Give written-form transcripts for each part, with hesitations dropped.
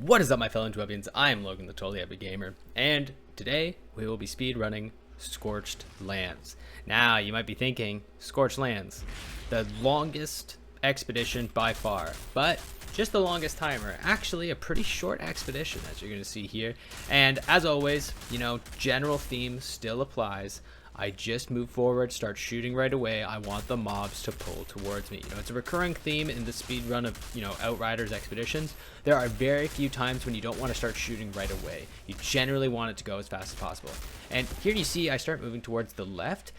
What is up, my fellow Twebbians? I am Logan, the Totally Epic Gamer, and today we will be speedrunning Scorched Lands. Now, you might be thinking, Scorched Lands, the longest expedition by far, but just the longest timer. Actually, a pretty short expedition, as you're going to see here. And as always, general theme still applies. I just move forward, start shooting right away. I want the mobs to pull towards me. It's a recurring theme in the speed run of, Outriders expeditions. There are very few times when you don't want to start shooting right away. You generally want it to go as fast as possible. And here you see I start moving towards the left.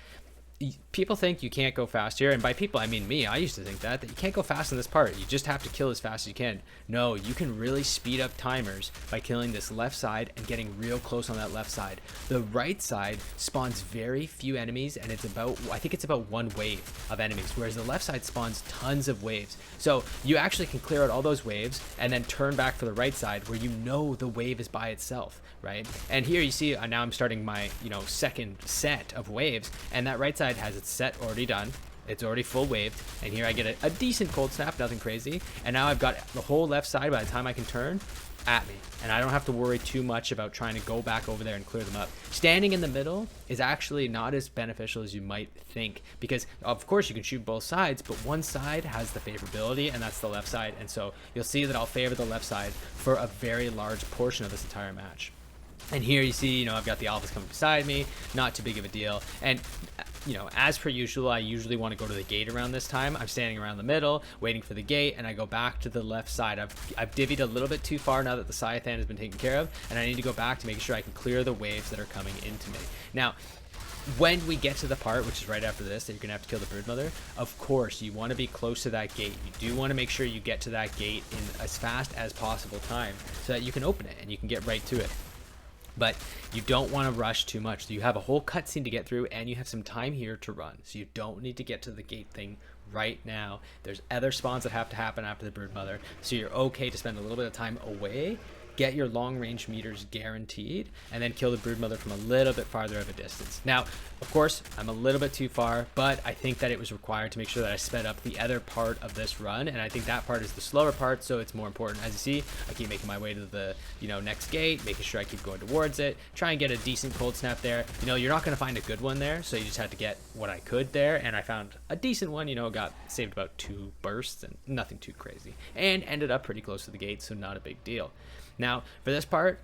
People think you can't go fast here, and by people I mean me. I used to think that you can't go fast in this part. You just have to kill as fast as you can. No, you can really speed up timers by killing this left side and getting real close on that left side. The right side spawns very few enemies, and I think it's about one wave of enemies, whereas the left side spawns tons of waves. So you actually can clear out all those waves and then turn back for the right side where the wave is by itself, right? And here you see now I'm starting my second set of waves, and that right side has its set already done. It's already full waved, and here I get a decent cold snap, nothing crazy, and now I've got the whole left side by the time I can turn at me, and I don't have to worry too much about trying to go back over there and clear them up. Standing in the middle is actually not as beneficial as you might think, because of course you can shoot both sides, but one side has the favorability, and that's the left side, and so you'll see that I'll favor the left side for a very large portion of this entire match. And here you see, I've got the alphas coming beside me, not too big of a deal. And, as per usual, I usually want to go to the gate around this time. I'm standing around the middle, waiting for the gate, and I go back to the left side. I've divvied a little bit too far now that the Scythan has been taken care of, and I need to go back to make sure I can clear the waves that are coming into me. Now, when we get to the part, which is right after this, that you're going to have to kill the broodmother, of course, you want to be close to that gate. You do want to make sure you get to that gate in as fast as possible time so that you can open it and you can get right to it. But you don't want to rush too much. So you have a whole cutscene to get through, and you have some time here to run. So you don't need to get to the gate thing right now. There's other spawns that have to happen after the broodmother, so you're okay to spend a little bit of time away, get your long range meters guaranteed, and then kill the broodmother from a little bit farther of a distance. Now, of course, I'm a little bit too far, but I think that it was required to make sure that I sped up the other part of this run, and I think that part is the slower part, so it's more important. As you see, I keep making my way to the next gate, making sure I keep going towards it, try and get a decent cold snap there. You're not going to find a good one there, so you just have to get what I could there, and I found a decent one. Got saved about 2 bursts and nothing too crazy, and ended up pretty close to the gate, so not a big deal. Now, for this part,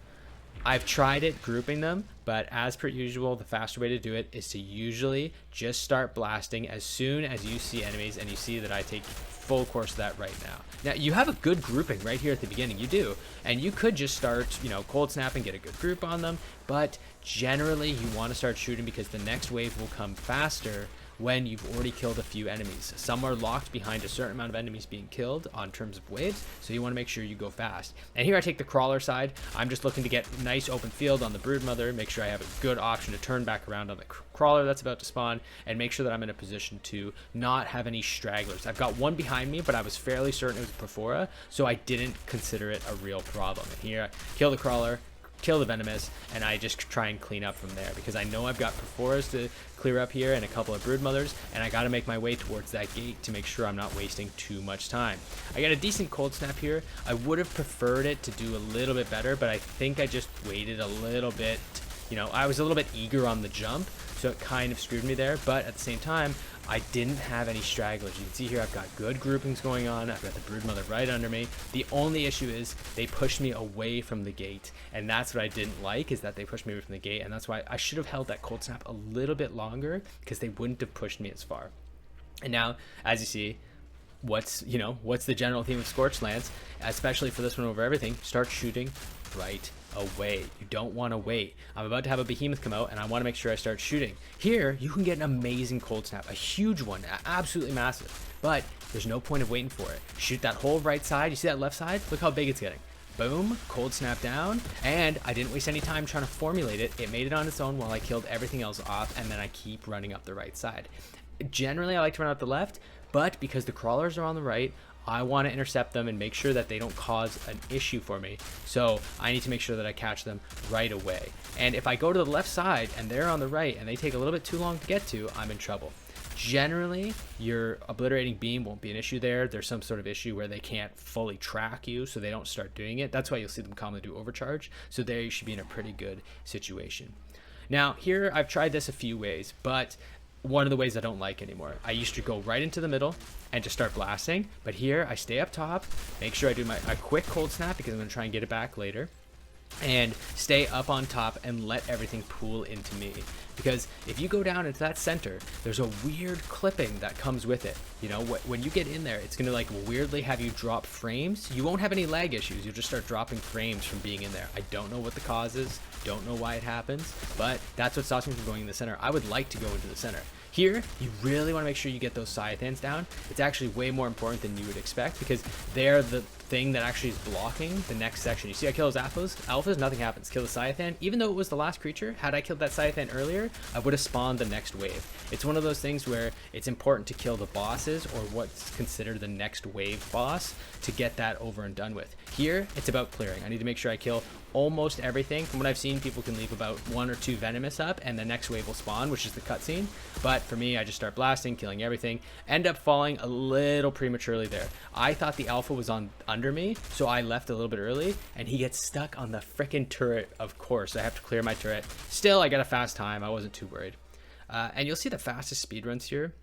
I've tried it grouping them, but as per usual, the faster way to do it is to usually just start blasting as soon as you see enemies, and you see that I take full course of that right now. Now, you have a good grouping right here at the beginning, you do, and you could just start, cold snap and get a good group on them, but generally you want to start shooting because the next wave will come faster when you've already killed a few enemies. Some are locked behind a certain amount of enemies being killed on terms of waves, so you want to make sure you go fast. And here I take the crawler side. I'm just looking to get nice open field on the broodmother, make sure I have a good option to turn back around on the crawler that's about to spawn, and make sure that I'm in a position to not have any stragglers. I've got one behind me, but I was fairly certain it was a Perfora, so I didn't consider it a real problem. And here, kill the crawler, kill the venomous, and I just try and clean up from there because I know I've got Perforas to clear up here and a couple of broodmothers, and I got to make my way towards that gate to make sure I'm not wasting too much time. I got a decent cold snap here. I would have preferred it to do a little bit better, but I think I just waited a little bit. I was a little bit eager on the jump, so it kind of screwed me there, but at the same time, I didn't have any stragglers. You can see here I've got good groupings going on. I've got the broodmother right under me. The only issue is they pushed me away from the gate, and that's what I didn't like, is that they pushed me away from the gate, and that's why I should have held that cold snap a little bit longer because they wouldn't have pushed me as far. And now, as you see, what's the general theme of Scorched Lands, especially for this one over everything? Start shooting right away. You don't want to wait. I'm about to have a behemoth come out, and I want to make sure I start shooting. Here, you can get an amazing cold snap, a huge one, absolutely massive, but there's no point of waiting for it. Shoot that whole right side. You see that left side? Look how big it's getting. Boom, cold snap down, and I didn't waste any time trying to formulate it. It made it on its own while I killed everything else off, and then I keep running up the right side. Generally, I like to run up the left, but because the crawlers are on the right, I want to intercept them and make sure that they don't cause an issue for me. So I need to make sure that I catch them right away. And if I go to the left side and they're on the right and they take a little bit too long to get to, I'm in trouble. Generally, your obliterating beam won't be an issue there. There's some sort of issue where they can't fully track you, so they don't start doing it. That's why you'll see them commonly do overcharge. So there you should be in a pretty good situation. Now here, I've tried this a few ways, but one of the ways I don't like anymore. I used to go right into the middle and just start blasting, but here I stay up top, make sure I do a quick cold snap because I'm going to try and get it back later, and stay up on top and let everything pool into me. Because if you go down into that center, there's a weird clipping that comes with it. You know, when you get in there, it's gonna like weirdly have you drop frames. You won't have any lag issues, you'll just start dropping frames from being in there. I don't know what the cause is, don't know why it happens, but that's what stops me from going in the center. I would like to go into the center. Here, you really want to make sure you get those Scythans down. It's actually way more important than you would expect because they're the thing that actually is blocking the next section. You see I kill those alphas, nothing happens. Kill the Scythan, even though it was the last creature, had I killed that Scythan earlier, I would have spawned the next wave. It's one of those things where it's important to kill the bosses or what's considered the next wave boss to get that over and done with. Here, it's about clearing. I need to make sure I kill almost everything. From what I've seen, people can leave about 1 or 2 venomous up and the next wave will spawn, which is the cutscene. But for me, I just start blasting, killing everything, end up falling a little prematurely there. I thought the alpha was on under me, so I left a little bit early and he gets stuck on the frickin' turret. Of course, I have to clear my turret. Still, I got a fast time. I wasn't too worried. And you'll see the fastest speedruns here.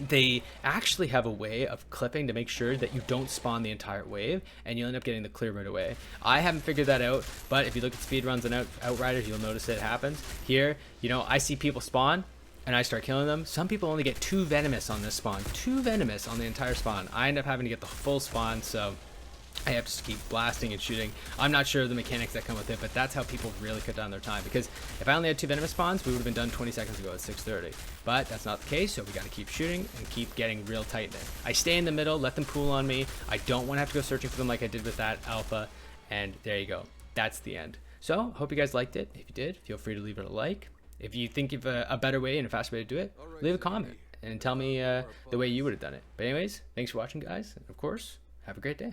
They actually have a way of clipping to make sure that you don't spawn the entire wave and you'll end up getting the clear right away. I haven't figured that out, but if you look at speedruns and Outriders, you'll notice it happens. Here, you know, I see people spawn and I start killing them. Some people only get 2 venomous on this spawn, 2 venomous on the entire spawn. I end up having to get the full spawn, so I have to keep blasting and shooting. I'm not sure of the mechanics that come with it, but that's how people really cut down their time. Because if I only had 2 venomous spawns, we would have been done 20 seconds ago at 6:30. But that's not the case, so we got to keep shooting and keep getting real tight in it. I stay in the middle, let them pool on me. I don't want to have to go searching for them like I did with that alpha. And there you go. That's the end. So, hope you guys liked it. If you did, feel free to leave it a like. If you think of a better way and a faster way to do it, leave a comment and tell me the way you would have done it. But anyways, thanks for watching, guys. And of course, have a great day.